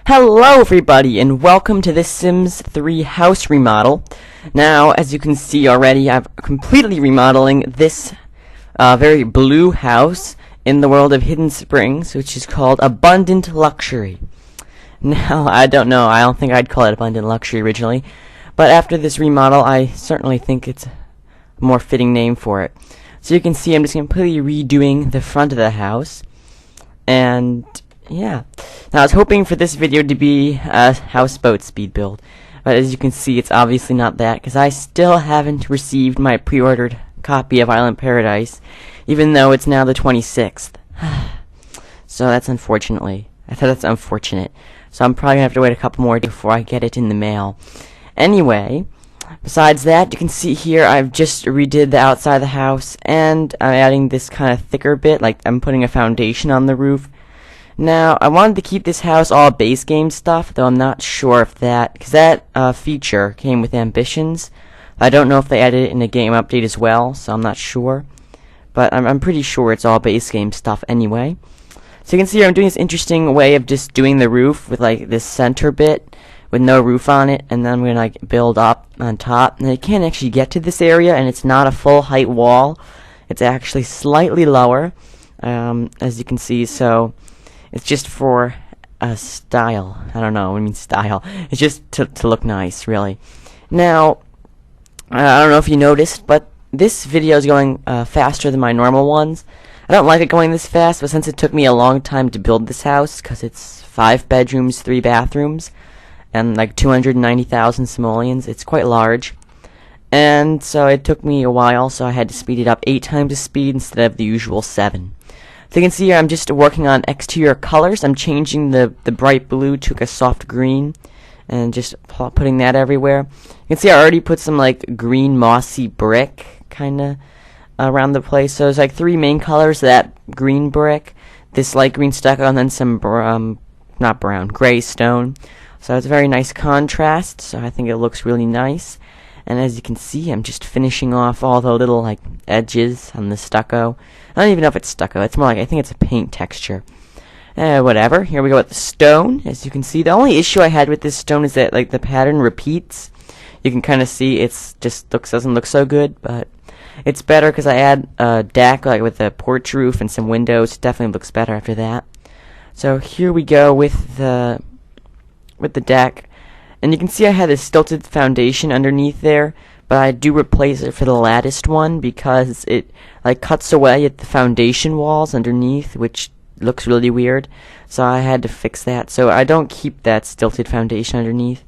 Hello everybody and welcome to this Sims 3 house remodel. Now, as you can see already, I'm completely remodeling this very blue house in the world of Hidden Springs, which is called Abundant Luxury. Now, I don't think I'd call it Abundant Luxury originally, but after this remodel, I certainly think it's a more fitting name for it. So you can see I'm just completely redoing the front of the house, and yeah. Now, I was hoping for this video to be a houseboat speed build, but as you can see, it's obviously not that, because I still haven't received my pre-ordered copy of Island Paradise, even though it's now the 26th. So that's unfortunate. So I'm probably going to have to wait a couple more days before I get it in the mail. Anyway, besides that, you can see here I've just redid the outside of the house, and I'm adding this kind of thicker bit, like I'm putting a foundation on the roof. Now, I wanted to keep this house all base game stuff, though I'm not sure if that, because that feature came with Ambitions. I don't know if they added it in the game update as well, so I'm not sure. But I'm pretty sure it's all base game stuff anyway. So you can see here I'm doing this interesting way of just doing the roof with like this center bit with no roof on it, and then I'm going to like build up on top. Now you can't actually get to this area, and it's not a full height wall. It's actually slightly lower, as you can see, so it's just for style. I don't know what I mean style. It's just to look nice, really. Now, I don't know if you noticed, but this video is going faster than my normal ones. I don't like it going this fast, but since it took me a long time to build this house, because it's 5 bedrooms, 3 bathrooms, and like 290,000 simoleons, it's quite large. And so it took me a while, so I had to speed it up 8 times the speed instead of the usual 7. So you can see here I'm just working on exterior colors. I'm changing the bright blue to a soft green and just putting that everywhere. You can see I already put some like green mossy brick kind of around the place. So there's like 3 main colors: that green brick, this light green stucco, and then some gray stone. So it's a very nice contrast, so I think it looks really nice. And as you can see, I'm just finishing off all the little like edges on the stucco. I don't even know if it's stucco. It's more like, I think it's a paint texture. Whatever. Here we go with the stone. As you can see, the only issue I had with this stone is that like the pattern repeats. You can kind of see it's just doesn't look so good, but it's better because I add a deck like with a porch roof and some windows. It definitely looks better after that. So here we go with the deck. And you can see I had a stilted foundation underneath there, but I do replace it for the latticed one because it like cuts away at the foundation walls underneath, which looks really weird. So I had to fix that. So I don't keep that stilted foundation underneath.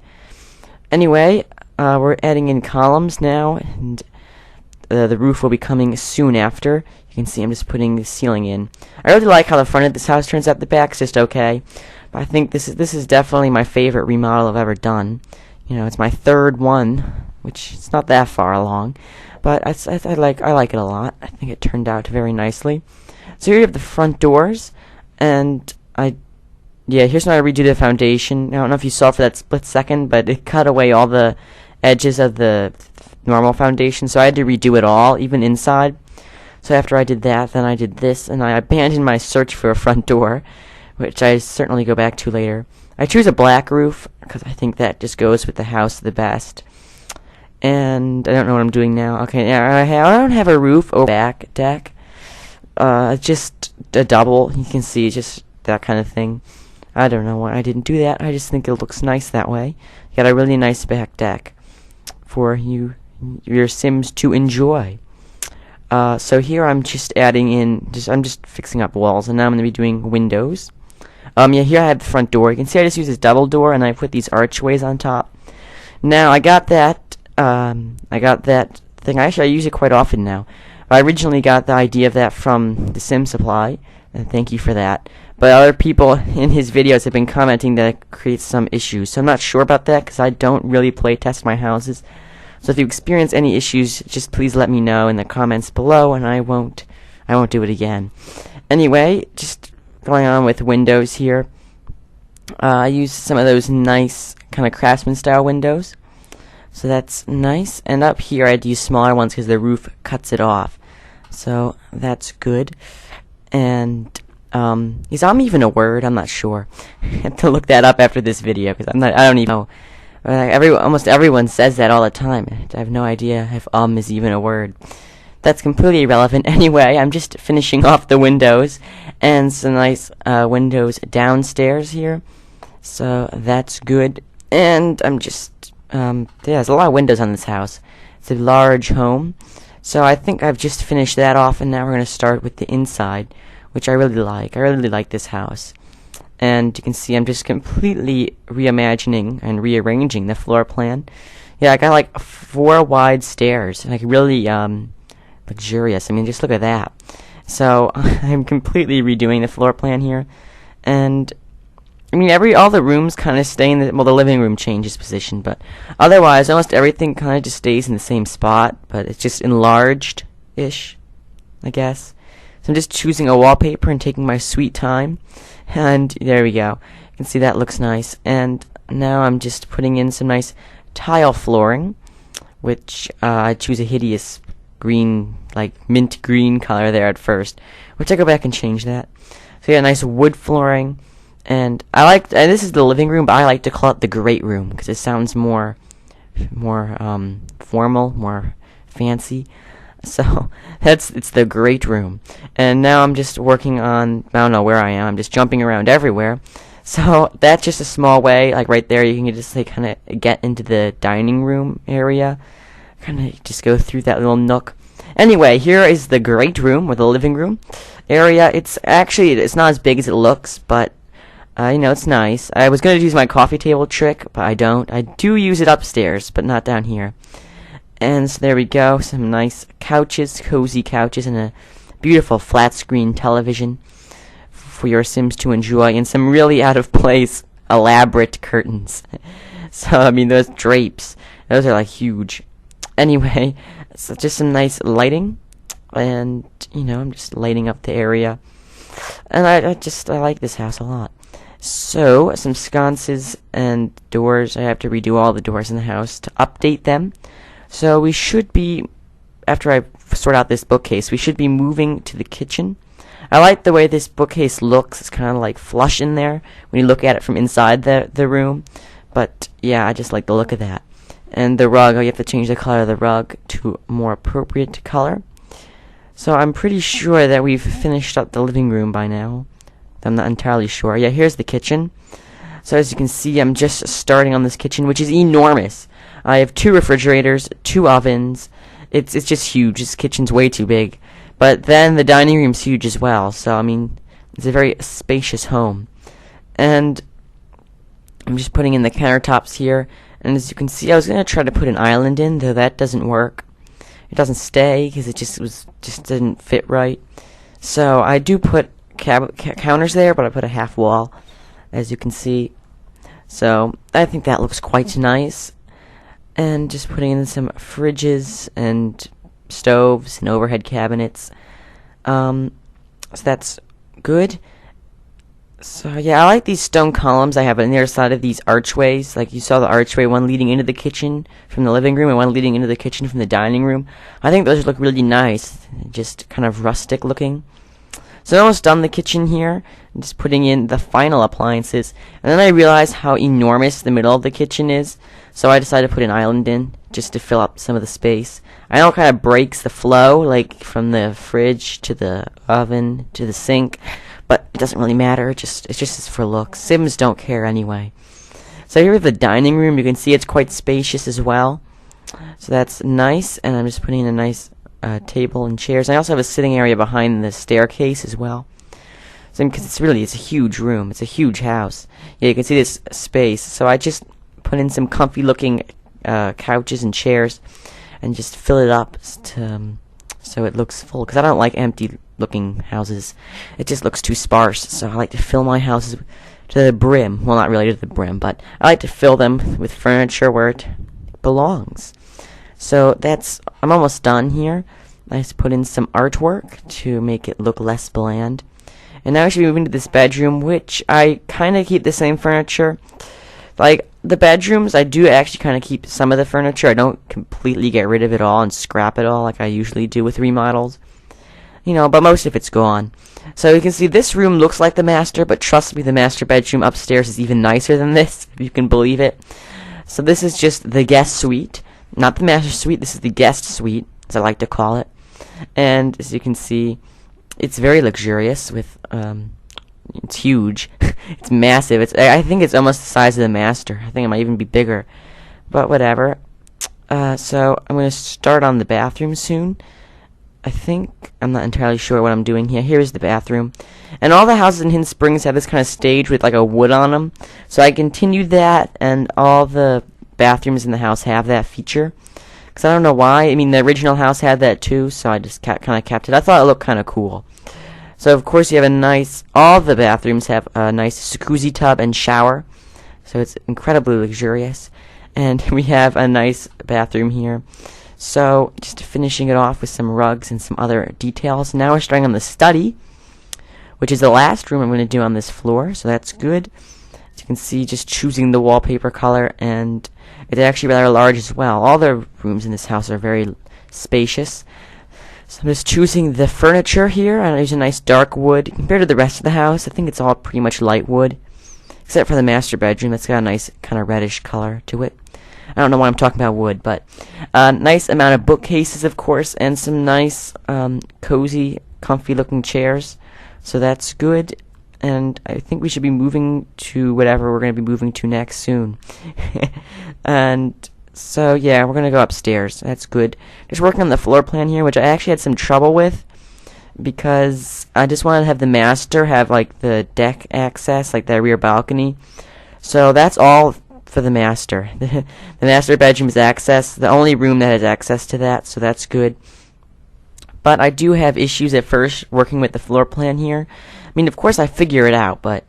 Anyway, we're adding in columns now, and the roof will be coming soon after. You can see I'm just putting the ceiling in. I really like how the front of this house turns out. The back's just okay. But I think this is definitely my favorite remodel I've ever done. You know, it's my 3rd one, which is not that far along, but I like it a lot. I think it turned out very nicely. So here you have the front doors, and here's when I redo the foundation. I don't know if you saw for that split second, but it cut away all the edges of the normal foundation, so I had to redo it all, even inside. So after I did that, then I did this, and I abandoned my search for a front door, which I certainly go back to later. I choose a black roof because I think that just goes with the house the best. And I don't know what I'm doing now. Okay, now I don't have a roof over back deck. Just a double. You can see just that kind of thing. I don't know why I didn't do that. I just think it looks nice that way. You got a really nice back deck for your Sims to enjoy. So here I'm just adding in, I'm just fixing up walls, and now I'm going to be doing windows. Here I have the front door. You can see I just use this double door, and I put these archways on top. Now, I got that thing. Actually, I use it quite often now. I originally got the idea of that from the Sim Supply, and thank you for that. But other people in his videos have been commenting that it creates some issues, so I'm not sure about that, because I don't really play test my houses. So if you experience any issues, just please let me know in the comments below, and I won't do it again. Anyway, just going on with windows here. I use some of those nice kind of craftsman style windows, so that's nice. And up here I'd use smaller ones because the roof cuts it off, so that's good. And Is even a word? I'm not sure. I have to look that up after this video because I don't even know. Almost everyone says that all the time. I have no idea if is even a word. That's completely irrelevant. Anyway, I'm just finishing off the windows and some nice windows downstairs here. So that's good. And I'm just there's a lot of windows on this house. It's a large home. So I think I've just finished that off, and now we're going to start with the inside, which I really like. I really like this house. And you can see I'm just completely reimagining and rearranging the floor plan. Yeah, I got like 4 wide stairs, like really luxurious. I mean, just look at that. So I'm completely redoing the floor plan here, and I mean all the rooms kind of stay in the living room changes position, but otherwise almost everything kind of just stays in the same spot, but it's just enlarged-ish, I guess. So I'm just choosing a wallpaper and taking my sweet time. And there we go. You can see that looks nice. And now I'm just putting in some nice tile flooring, which I choose a hideous green, like mint green color there at first, which I go back and change that. So yeah, nice wood flooring. And and this is the living room, but I like to call it the great room because it sounds more formal, more fancy. So it's the great room. And now I'm just working on, I don't know where I am, I'm just jumping around everywhere. So that's just a small way, like right there you can just like kind of get into the dining room area, kind of just go through that little nook. Anyway, here is the great room, or the living room area. It's not as big as it looks, but it's nice. I was going to use my coffee table trick, but I don't. I do use it upstairs, but not down here. And so there we go, some nice couches, cozy couches, and a beautiful flat screen television for your Sims to enjoy, and some really out of place, elaborate curtains. So, I mean, those drapes, those are like huge. Anyway, so just some nice lighting, and, I'm just lighting up the area. And I like this house a lot. So, some sconces and doors. I have to redo all the doors in the house to update them. So we should be, after I sort out this bookcase, we should be moving to the kitchen. I like the way this bookcase looks. It's kind of like flush in there when you look at it from inside the room. But yeah, I just like the look of that. And the rug, you have to change the color of the rug to a more appropriate color. So I'm pretty sure that we've finished up the living room by now. I'm not entirely sure. Yeah, here's the kitchen. So as you can see, I'm just starting on this kitchen, which is enormous. I have 2 refrigerators, 2 ovens. It's just huge. This kitchen's way too big. But then the dining room's huge as well. So, I mean, it's a very spacious home. And I'm just putting in the countertops here. And as you can see, I was going to try to put an island in, though that doesn't work. It doesn't stay because it just didn't fit right. So I do put counters there, but I put a half wall, as you can see. So I think that looks quite nice. And just putting in some fridges and stoves and overhead cabinets. So that's good. So yeah, I like these stone columns I have on the other side of these archways. Like you saw the archway, one leading into the kitchen from the living room and one leading into the kitchen from the dining room. I think those look really nice, just kind of rustic looking. So I'm almost done the kitchen here. I'm just putting in the final appliances. And then I realized how enormous the middle of the kitchen is. So I decided to put an island in just to fill up some of the space. I know it kind of breaks the flow, like from the fridge to the oven to the sink. But it doesn't really matter. It's just for looks. Sims don't care anyway. So here we have the dining room. You can see it's quite spacious as well. So that's nice. And I'm just putting in a nice table and chairs. I also have a sitting area behind the staircase as well. So it's a huge room. It's a huge house. Yeah, you can see this space. So I just put in some comfy looking couches and chairs and just fill it up so it looks full. Because I don't like empty looking houses. It just looks too sparse. So I like to fill my houses to the brim. Well, not really to the brim, but I like to fill them with furniture where it belongs. So I'm almost done here. I just put in some artwork to make it look less bland. And now I should be moving to this bedroom, which I kind of keep the same furniture. Like, the bedrooms, I do actually kind of keep some of the furniture. I don't completely get rid of it all and scrap it all like I usually do with remodels. but most of it's gone. So you can see this room looks like the master, but trust me, the master bedroom upstairs is even nicer than this, if you can believe it. So this is just the guest suite, not the master suite, this is the guest suite, as I like to call it. And as you can see, it's very luxurious with, it's huge, it's massive, I think it's almost the size of the master. I think it might even be bigger, but whatever. So I'm going to start on the bathroom soon. I'm not entirely sure what I'm doing here. Here's the bathroom. And all the houses in Hidden Springs have this kind of stage with like a wood on them. So I continued that, and all the bathrooms in the house have that feature. Because I don't know why. I mean, the original house had that too, so I just kind of kept it. I thought it looked kind of cool. So, of course, you have all the bathrooms have a nice jacuzzi tub and shower. So it's incredibly luxurious. And we have a nice bathroom here. So, just finishing it off with some rugs and some other details. Now we're starting on the study, which is the last room I'm going to do on this floor, so that's good. As you can see, just choosing the wallpaper color, and it's actually rather large as well. All the rooms in this house are very spacious. So I'm just choosing the furniture here. I use a nice dark wood. Compared to the rest of the house, I think it's all pretty much light wood, except for the master bedroom. It's got a nice kind of reddish color to it. I don't know why I'm talking about wood, but nice amount of bookcases, of course, and some nice, cozy, comfy-looking chairs. So that's good, and I think we should be moving to whatever we're going to be moving to next soon. And so, yeah, we're going to go upstairs. That's good. Just working on the floor plan here, which I actually had some trouble with, because I just wanted to have the master have, like, the deck access, like the rear balcony. So that's all for the master. The master bedroom is the only room that has access to that, so that's good. But I do have issues at first working with the floor plan here. I mean, of course I figure it out, but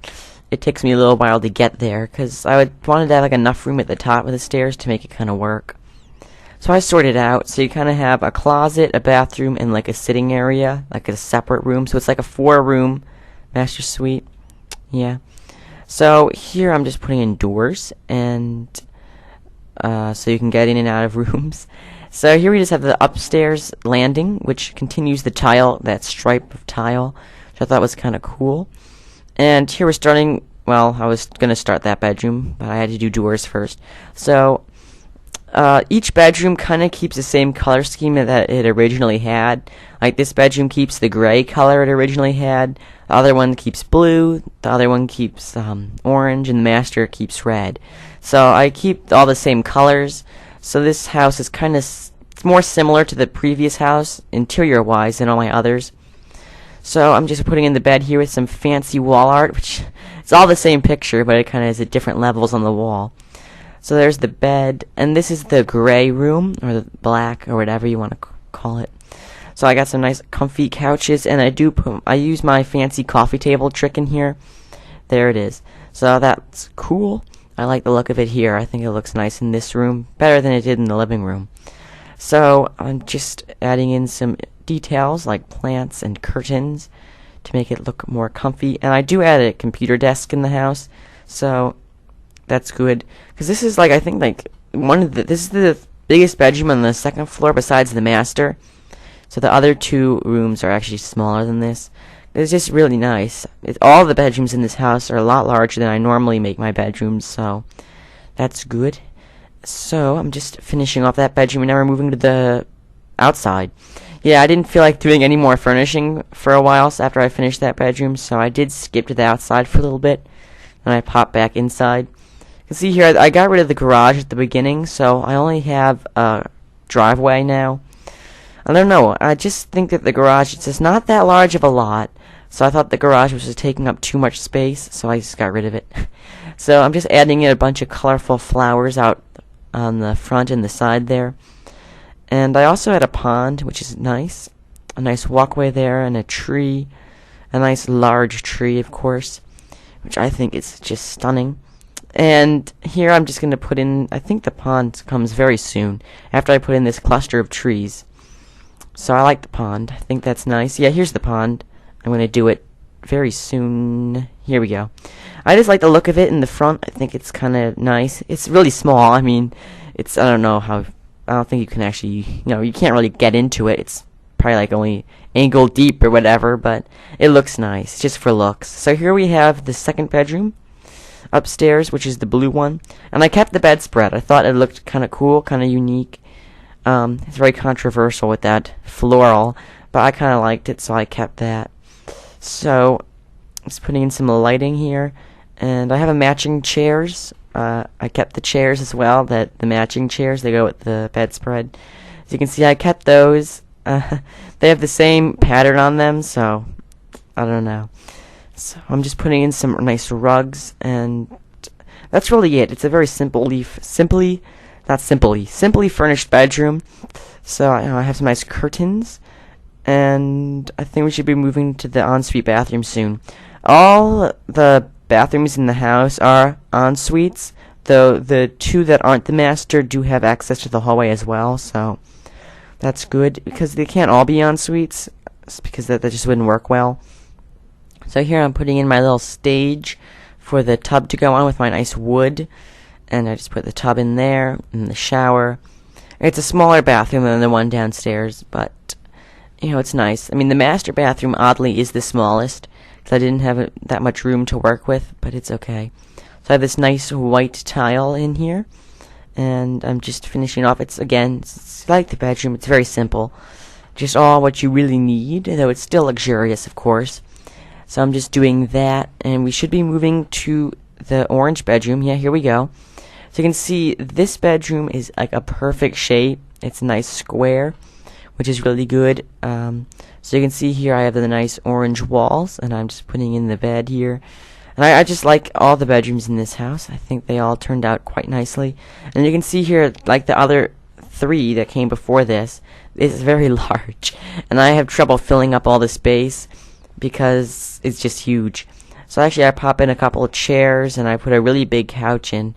it takes me a little while to get there, because I wanted to have like enough room at the top of the stairs to make it kind of work. So I sorted it out. So you kind of have a closet, a bathroom, and like a sitting area, like a separate room. So it's like a 4-room master suite. Yeah. So here I'm just putting in doors, and so you can get in and out of rooms. So here we just have the upstairs landing, which continues that stripe of tile, which I thought was kind of cool. And here we're starting, well, I was going to start that bedroom, but I had to do doors first. So each bedroom kind of keeps the same color scheme that it originally had. Like this bedroom keeps the gray color it originally had. The other one keeps blue. The other one keeps orange, and the master keeps red. So I keep all the same colors. So this house is kind of more similar to the previous house, interior-wise, than all my others. So I'm just putting in the bed here with some fancy wall art, which it's all the same picture, but it kind of is at different levels on the wall. So there's the bed, and this is the gray room, or the black, or whatever you want to call it. So I got some nice comfy couches, and I use my fancy coffee table trick in here. There it is. So that's cool. I like the look of it here. I think it looks nice in this room, better than it did in the living room. So I'm just adding in some details like plants and curtains to make it look more comfy. And I do add a computer desk in the house, so that's good. Because this is like, I think like this is the biggest bedroom on the second floor besides the master. So the other 2 rooms are actually smaller than this. It's just really nice. All the bedrooms in this house are a lot larger than I normally make my bedrooms, so that's good. So I'm just finishing off that bedroom, and now we're moving to the outside. Yeah, I didn't feel like doing any more furnishing for a while after I finished that bedroom, so I did skip to the outside for a little bit, and I popped back inside. You can see here, I got rid of the garage at the beginning, so I only have a driveway now. I don't know, I just think that the garage is just not that large of a lot, so I thought the garage was just taking up too much space, so I just got rid of it. So I'm just adding in a bunch of colorful flowers out on the front and the side there. And I also had a pond, which is nice. A nice walkway there, and a tree. A nice large tree, of course, which I think is just stunning. And here I'm just going to put in, I think the pond comes very soon, after I put in this cluster of trees. So I like the pond. I think that's nice. Yeah, here's the pond. I'm going to do it very soon. Here we go. I just like the look of it in the front. I think it's kind of nice. It's really small. I mean, I don't know how, I don't think you can actually, you can't really get into it. It's probably like only ankle deep or whatever, but it looks nice, just for looks. So here we have the second bedroom upstairs, which is the blue one, and I kept the bedspread. I thought it looked kind of cool, kind of unique. It's very controversial with that floral, but I kind of liked it, so I kept that. So just putting in some lighting here, and I have a matching chairs. I kept the chairs as well, the matching chairs, they go with the bedspread. As you can see, I kept those. They have the same pattern on them, so I don't know. So I'm just putting in some nice rugs, and that's really it. It's a very simply furnished bedroom. So I have some nice curtains, and I think we should be moving to the ensuite bathroom soon. All the bathrooms in the house are en-suites, though the two that aren't the master do have access to the hallway as well, so that's good, because they can't all be en-suites, because that just wouldn't work well. So here I'm putting in my little stage for the tub to go on with my nice wood, and I just put the tub in there, and the shower. It's a smaller bathroom than the one downstairs, but, you know, it's nice. I mean, the master bathroom, oddly, is the smallest, because I didn't have that much room to work with, but it's okay. So I have this nice white tile in here, and I'm just finishing off. It's like the bedroom. It's very simple, just all what you really need, though it's still luxurious, of course. So I'm just doing that, and we should be moving to the orange bedroom. Yeah, here we go. So you can see this bedroom is like a perfect shape. It's a nice square, which is really good. So you can see here I have the nice orange walls, and I'm just putting in the bed here. And I just like all the bedrooms in this house. I think they all turned out quite nicely. And you can see here, like the other three that came before this, it's very large. And I have trouble filling up all the space because it's just huge. So actually I pop in a couple of chairs, and I put a really big couch in.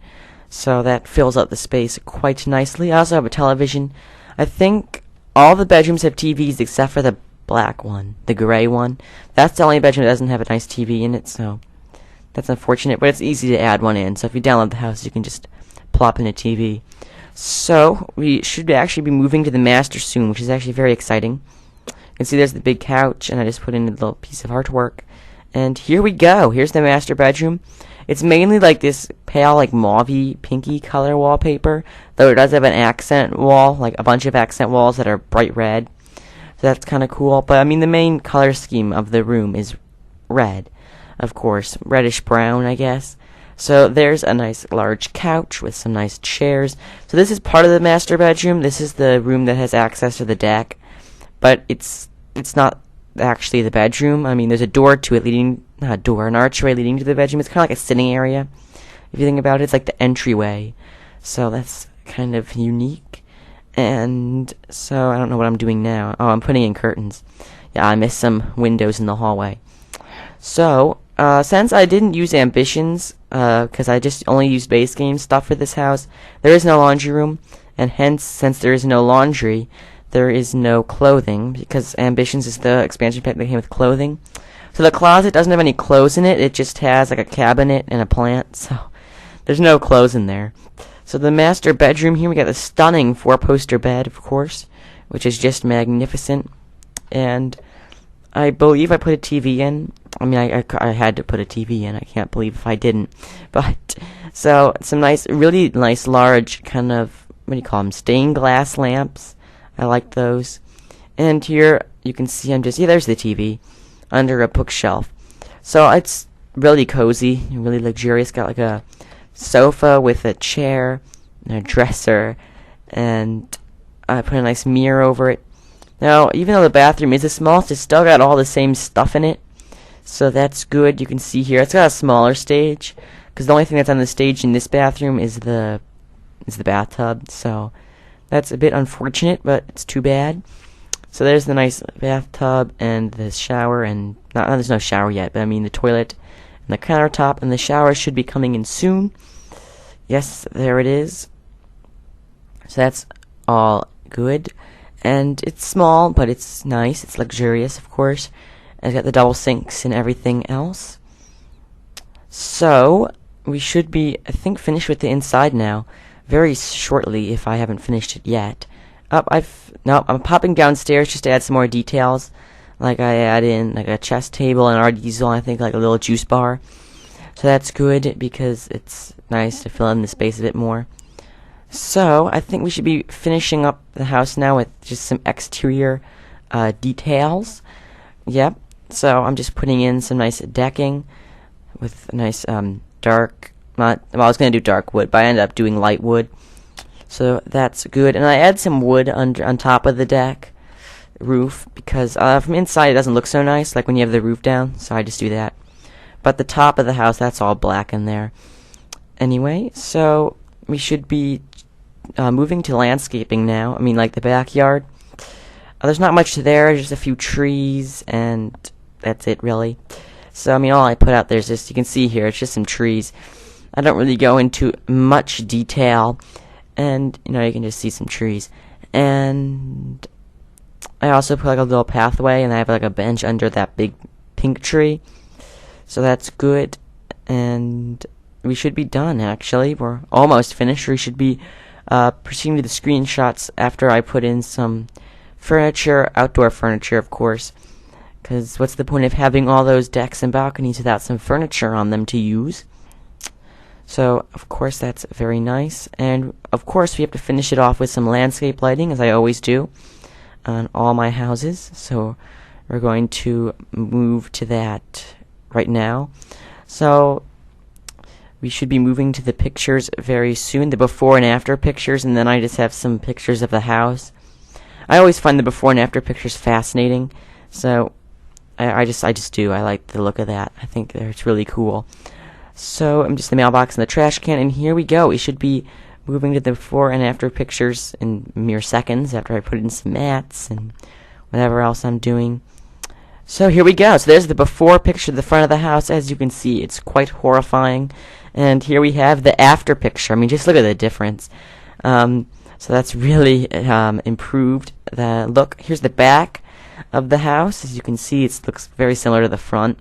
So that fills up the space quite nicely. I also have a television. I think all the bedrooms have TVs except for the black one, the gray one. That's the only bedroom that doesn't have a nice TV in it, so that's unfortunate, but it's easy to add one in. So if you download the house, you can just plop in a TV. So we should actually be moving to the master soon, which is actually very exciting. You can see there's the big couch, and I just put in a little piece of artwork. And here we go. Here's the master bedroom. It's mainly like this pale, like mauvey, pinky color wallpaper, though it does have an accent wall, like a bunch of accent walls that are bright red. So that's kind of cool. But I mean, the main color scheme of the room is red, of course, reddish brown, I guess. So there's a nice large couch with some nice chairs. So this is part of the master bedroom. This is the room that has access to the deck, but it's not actually the bedroom. I mean, there's a door to it leading, not a door, an archway leading to the bedroom. It's kind of like a sitting area. If you think about it, it's like the entryway. So that's kind of unique. And so I don't know what I'm doing now. Oh, I'm putting in curtains. Yeah, I missed some windows in the hallway. So, since I didn't use ambitions, because I just only used base game stuff for this house, there is no laundry room, and hence, since there is no laundry, there is no clothing, because ambitions is the expansion pack that came with clothing. So the closet doesn't have any clothes in it, it just has like a cabinet and a plant, so there's no clothes in there. So the master bedroom here, we got the stunning 4-poster bed, of course, which is just magnificent. And I believe I put a TV in. I mean, I had to put a TV in. I can't believe if I didn't. But, so, some nice, really nice, large, kind of, what do you call them, stained glass lamps. I like those. And here, you can see I'm just, yeah, there's the TV, under a bookshelf. So, it's really cozy, really luxurious. Got like a sofa with a chair and a dresser, and I put a nice mirror over it. Now, even though the bathroom is the smallest, it's still got all the same stuff in it, so that's good. You can see here it's got a smaller stage, because the only thing that's on the stage in this bathroom is the bathtub, so that's a bit unfortunate, but it's too bad. So there's the nice bathtub and the shower, and there's no shower yet, but I mean the toilet and the countertop, and the shower should be coming in soon. Yes, there it is. So that's all good. And it's small, but it's nice. It's luxurious, of course. And it's got the double sinks and everything else. So, we should be, I think, finished with the inside now. Very shortly, if I haven't finished it yet. I'm popping downstairs just to add some more details. Like I add in like a chest table and our diesel, I think like a little juice bar. So that's good because it's nice to fill in the space a bit more. So I think we should be finishing up the house now with just some exterior details. Yep. So I'm just putting in some nice decking with a nice dark. Well, I was gonna do dark wood, but I ended up doing light wood. So that's good. And I add some wood on top of the deck roof because from inside it doesn't look so nice, like when you have the roof down. So I just do that. But the top of the house, that's all black in there. Anyway, so we should be moving to landscaping now. I mean, like the backyard. There's not much there, just a few trees, and that's it, really. So, I mean, all I put out there is just, you can see here, it's just some trees. I don't really go into much detail, and, you know, you can just see some trees. And I also put, like, a little pathway, and I have, like, a bench under that big pink tree. So that's good, and we should be done, actually. We're almost finished. We should be proceeding to the screenshots after I put in some furniture, outdoor furniture, of course, because what's the point of having all those decks and balconies without some furniture on them to use? So, of course, that's very nice, and of course we have to finish it off with some landscape lighting, as I always do on all my houses. So we're going to move to that right now. So we should be moving to the pictures very soon, the before and after pictures, and then I just have some pictures of the house. I always find the before and after pictures fascinating, so I just do. I like the look of that. I think it's really cool. So I'm just the mailbox and the trash can, and here we go. We should be moving to the before and after pictures in mere seconds after I put in some mats and whatever else I'm doing. So here we go. So there's the before picture of the front of the house. As you can see, it's quite horrifying. And here we have the after picture. I mean, just look at the difference. So that's really improved the look. Here's the back of the house. As you can see, it looks very similar to the front.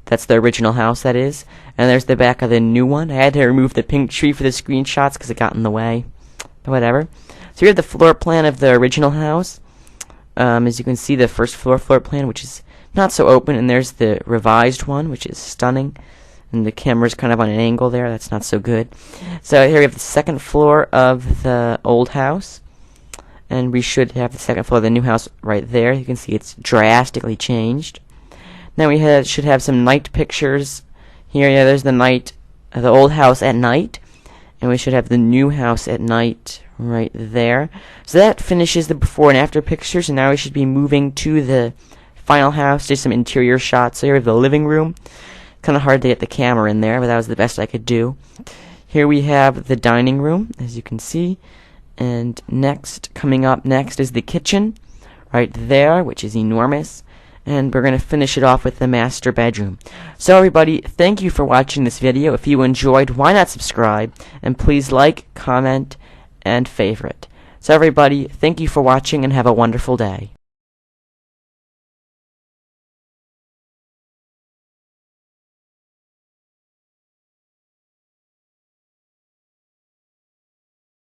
That's the original house, that is. And there's the back of the new one. I had to remove the pink tree for the screenshots because it got in the way. But whatever. So here the floor plan of the original house. As you can see, the first floor plan, which is not so open, and there's the revised one, which is stunning. And the camera's kind of on an angle there. That's not so good. So here we have the second floor of the old house. And we should have the second floor of the new house right there. You can see it's drastically changed. Now we should have some night pictures. Here, yeah, there's the old house at night. And we should have the new house at night right there. So that finishes the before and after pictures. And now we should be moving to the final house. Just some interior shots. So here we have the living room. Kind of hard to get the camera in there, but that was the best I could do. Here we have the dining room, as you can see. And coming up next is the kitchen, right there, which is enormous. And we're going to finish it off with the master bedroom. So everybody, thank you for watching this video. If you enjoyed, why not subscribe? And please like, comment, and favorite. So everybody, thank you for watching and have a wonderful day.